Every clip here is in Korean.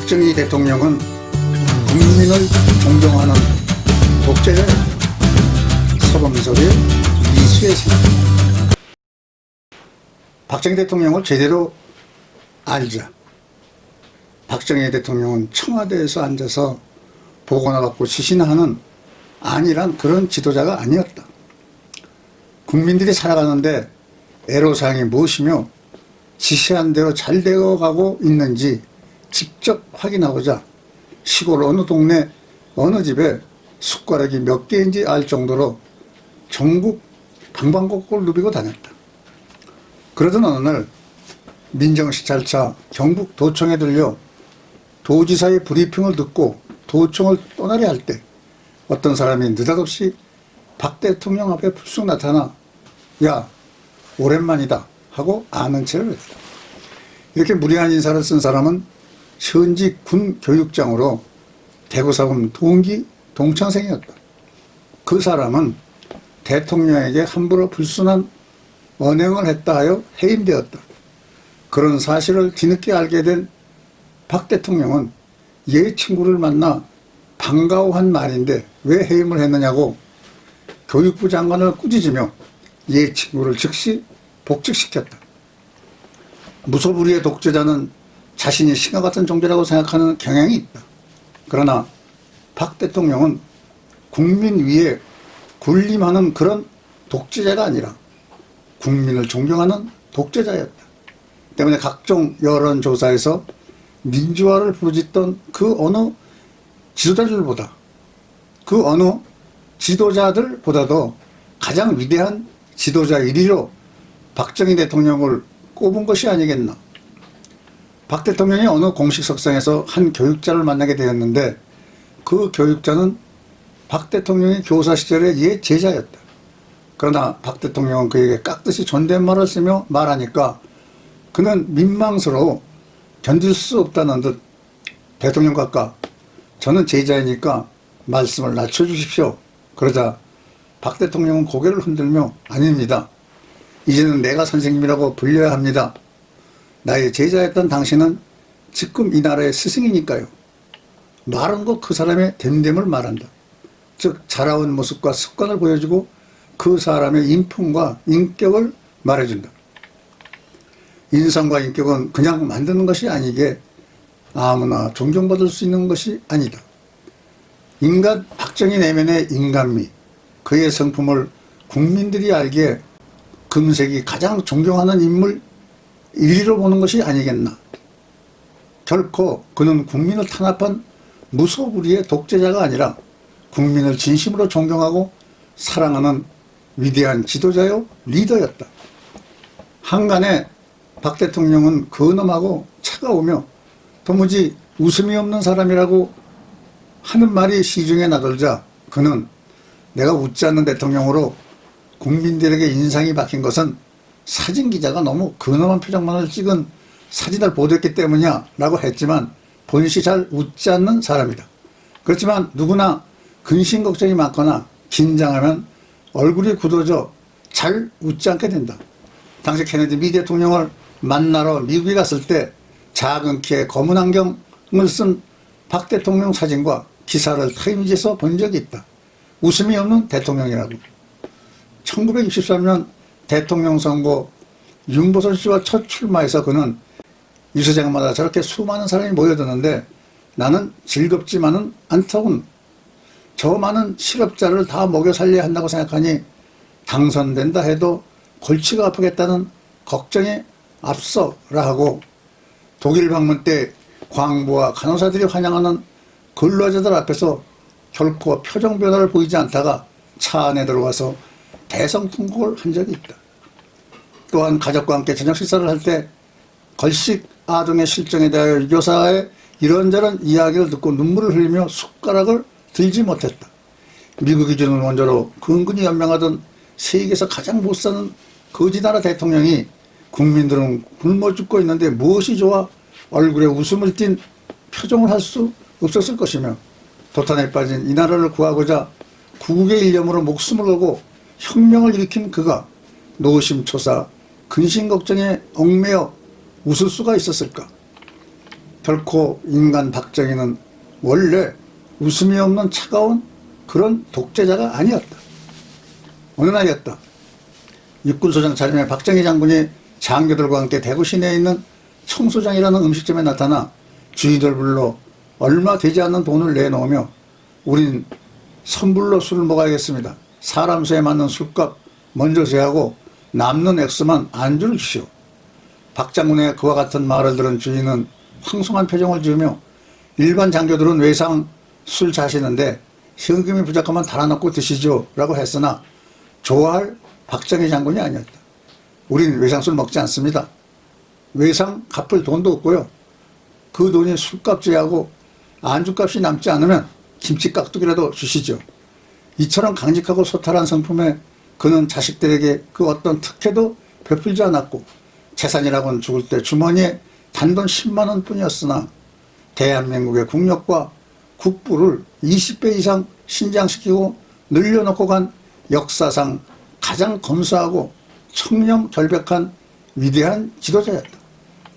박정희 대통령은 국민을 존경하는 독재자예요. 서범석의 이수의 생. 박정희 대통령을 제대로 알자. 박정희 대통령은 청와대에서 앉아서 보고나 받고 지시나 하는 안일한 그런 지도자가 아니었다. 국민들이 살아가는데 애로사항이 무엇이며 지시한 대로 잘 되어가고 있는지 직접 확인하고자 시골 어느 동네 어느 집에 숟가락이 몇 개인지 알 정도로 전국 방방곡곡을 누비고 다녔다. 그러던 어느 날 민정시찰차 경북도청에 들려 도지사의 브리핑을 듣고 도청을 떠나려 할 때 어떤 사람이 느닷없이 박 대통령 앞에 불쑥 나타나 야 오랜만이다 하고 아는 체를 했다. 이렇게 무례한 인사를 쓴 사람은 현직 군 교육장으로 대구사범 동기 동창생이었다. 그 사람은 대통령에게 함부로 불순한 언행을 했다 하여 해임되었다. 그런 사실을 뒤늦게 알게 된 박 대통령은 옛 친구를 만나 반가워한 말인데 왜 해임을 했느냐고 교육부 장관을 꾸짖으며 옛 친구를 즉시 복직시켰다. 무소불위의 독재자는 자신이 신과 같은 존재라고 생각하는 경향이 있다. 그러나 박 대통령은 국민 위에 군림하는 그런 독재자가 아니라 국민을 존경하는 독재자였다. 때문에 각종 여론조사에서 민주화를 부르짖던 그 어느 지도자들보다도 가장 위대한 지도자 1위로 박정희 대통령을 꼽은 것이 아니겠나. 박 대통령이 어느 공식 석상에서 한 교육자를 만나게 되었는데 그 교육자는 박 대통령이 교사 시절의 옛 제자였다. 그러나 박 대통령은 그에게 깍듯이 존댓말을 쓰며 말하니까 그는 민망스러워 견딜 수 없다는 듯 대통령 각하 저는 제자이니까 말씀을 낮춰주십시오. 그러자 박 대통령은 고개를 흔들며 아닙니다. 이제는 내가 선생님이라고 불려야 합니다. 나의 제자였던 당신은 지금 이 나라의 스승이니까요. 말은 곧 그 사람의 됨됨을 말한다. 즉 자라온 모습과 습관을 보여주고 그 사람의 인품과 인격을 말해준다. 인성과 인격은 그냥 만드는 것이 아니게 아무나 존경받을 수 있는 것이 아니다. 인간 박정희 내면의 인간미, 그의 성품을 국민들이 알기에 금색이 가장 존경하는 인물 1위로 보는 것이 아니겠나. 결코 그는 국민을 탄압한 무소불위의 독재자가 아니라 국민을 진심으로 존경하고 사랑하는 위대한 지도자요 리더였다. 한간에 박 대통령은 근엄하고 차가우며 도무지 웃음이 없는 사람이라고 하는 말이 시중에 나돌자 그는 내가 웃지 않는 대통령으로 국민들에게 인상이 박힌 것은 사진기자가 너무 근엄한 표정만을 찍은 사진을 보도했기 때문이야 라고 했지만 본시 잘 웃지 않는 사람이다. 그렇지만 누구나 근심 걱정이 많거나 긴장하면 얼굴이 굳어져 잘 웃지 않게 된다. 당시 케네디 미 대통령을 만나러 미국에 갔을 때 작은 키에 검은 안경을 쓴 박 대통령 사진과 기사를 타임지에서 본 적이 있다. 웃음이 없는 대통령이라고. 1963년 대통령 선거 윤보선 씨와 첫 출마해서 그는 유세장마다 저렇게 수많은 사람이 모여드는데 나는 즐겁지만은 않더군. 저 많은 실업자를 다 먹여 살려야 한다고 생각하니 당선된다 해도 골치가 아프겠다는 걱정에 앞서라 하고 독일 방문 때 광부와 간호사들이 환영하는 근로자들 앞에서 결코 표정 변화를 보이지 않다가 차 안에 들어와서 대성통곡을 한 적이 있다. 또한 가족과 함께 저녁 식사를 할 때 걸식 아동의 실정에 대하여 교사의 이런저런 이야기를 듣고 눈물을 흘리며 숟가락을 들지 못했다. 미국이 주는 원조로 근근히 연명하던 세계에서 가장 못사는 거지나라 대통령이 국민들은 굶어 죽고 있는데 무엇이 좋아 얼굴에 웃음을 띤 표정을 할 수 없었을 것이며 도탄에 빠진 이 나라를 구하고자 구국의 일념으로 목숨을 걸고 혁명을 일으킨 그가 노심초사 근심걱정에 얽매여 웃을 수가 있었을까? 결코 인간 박정희는 원래 웃음이 없는 차가운 그런 독재자가 아니었다. 어느 날이었다. 육군소장 차림의 박정희 장군이 장교들과 함께 대구 시내에 있는 청소장이라는 음식점에 나타나 주인들 불러 얼마 되지 않는 돈을 내놓으며 우린 선불로 술을 먹어야겠습니다. 사람 수에 맞는 술값 먼저 제하고 남는 액수만 안주를 주시오. 박 장군의 그와 같은 말을 들은 주인은 황송한 표정을 지으며 일반 장교들은 외상 술 자시는데 현금이 부족하면 달아놓고 드시죠 라고 했으나 좋아할 박정희 장군이 아니었다. 우린 외상술 먹지 않습니다. 외상 갚을 돈도 없고요. 그 돈이 술값 제하고 안주값이 남지 않으면 김치 깍두기라도 주시죠. 이처럼 강직하고 소탈한 성품에 그는 자식들에게 그 어떤 특혜도 베풀지 않았고 재산이라고는 죽을 때 주머니에 단돈 10만 원 뿐이었으나 대한민국의 국력과 국부를 20배 이상 신장시키고 늘려놓고 간 역사상 가장 검소하고 청렴결백한 위대한 지도자였다.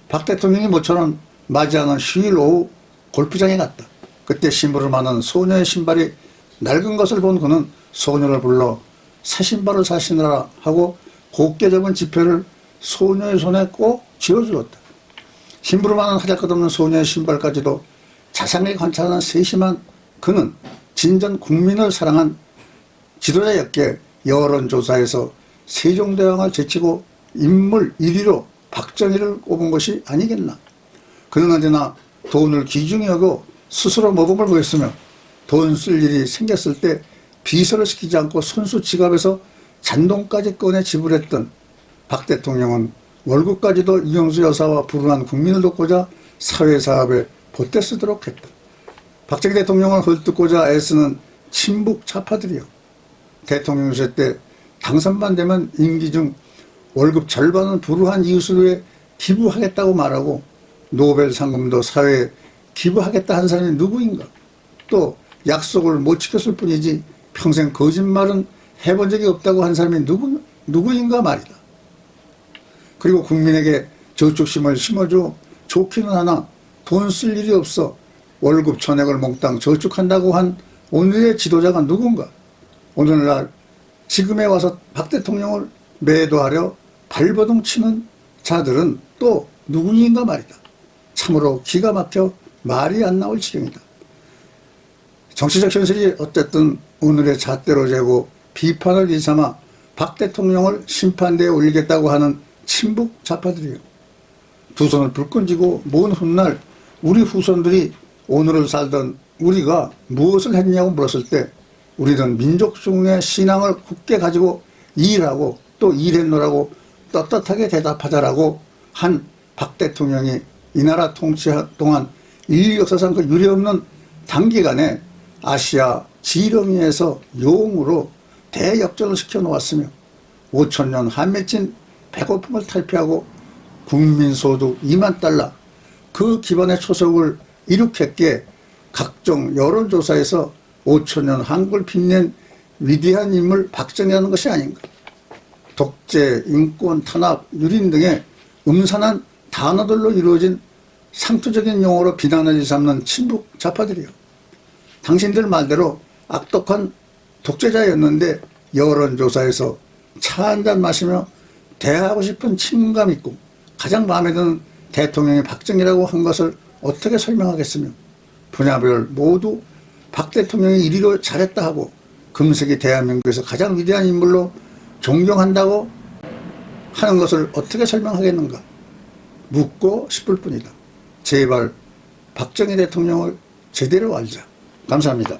박 대통령이 모처럼 맞이하는 휴일 오후 골프장에 갔다. 그때 심부름 하는 소녀의 신발이 낡은 것을 본 그는 소녀를 불러 새 신발을 사시느라 하고 곱게 접은 지폐를 소녀의 손에 꼭 쥐어주었다. 심부름하는 하잘것없는 소녀의 신발까지도 자상하게 관찰하는 세심한 그는 진전 국민을 사랑한 지도자였기에 여론조사에서 세종대왕을 제치고 인물 1위로 박정희를 꼽은 것이 아니겠나. 그는 언제나 돈을 귀중히 여겨 스스로 모범을 보였으며 돈 쓸 일이 생겼을 때 비서를 시키지 않고 손수 지갑에서 잔돈까지 꺼내 지불했던 박 대통령은 월급까지도 이영수 여사와 불우한 국민을 돕고자 사회사업에 보태 쓰도록 했다. 박정희 대통령을 헐뜯고자 애쓰는 친북 좌파들이요. 대통령 유세 때 당선만 되면 임기 중 월급 절반은 불우한 이웃을 위해 기부하겠다고 말하고 노벨 상금도 사회에 기부하겠다 한 사람이 누구인가. 또 약속을 못 지켰을 뿐이지 평생 거짓말은 해본 적이 없다고 한 사람이 누구인가 말이다. 그리고 국민에게 저축심을 심어줘 좋기는 하나 돈 쓸 일이 없어 월급 전액을 몽땅 저축한다고 한 오늘의 지도자가 누군가. 오늘날 지금에 와서 박 대통령을 매도하려 발버둥 치는 자들은 또 누구인가 말이다. 참으로 기가 막혀 말이 안 나올 지경이다. 정치적 현실이 어쨌든 오늘의 잣대로 재고 비판을 일삼아 박 대통령을 심판대에 올리겠다고 하는 친북 좌파들이요. 두 손을 불끈 쥐고 먼 훗날 우리 후손들이 오늘을 살던 우리가 무엇을 했냐고 물었을 때 우리는 민족중의 신앙을 굳게 가지고 일하고 또 일했노라고 떳떳하게 대답하자라고 한 박 대통령이 이 나라 통치 동안 인류 역사상 그 유례없는 단기간에 아시아 지렁이에서 용으로 대역전을 시켜놓았으며 5천년 한맺힌 배고픔을 탈피하고 국민소득 2만 달러 그 기반의 초석을 이룩했기에 각종 여론조사에서 5천년 한국을 빛낸 위대한 인물 박정희라는 것이 아닌가. 독재, 인권, 탄압, 유린 등의 음산한 단어들로 이루어진 상투적인 용어로 비난을 일삼는 친북 좌파들이요. 당신들 말대로 악독한 독재자였는데 여론조사에서 차 한잔 마시며 대하고 싶은 친감 있고 가장 마음에 드는 대통령이 박정희라고 한 것을 어떻게 설명하겠으며 분야별 모두 박 대통령이 이리로 잘했다 하고 금세기 대한민국에서 가장 위대한 인물로 존경한다고 하는 것을 어떻게 설명하겠는가 묻고 싶을 뿐이다. 제발 박정희 대통령을 제대로 알자. 감사합니다.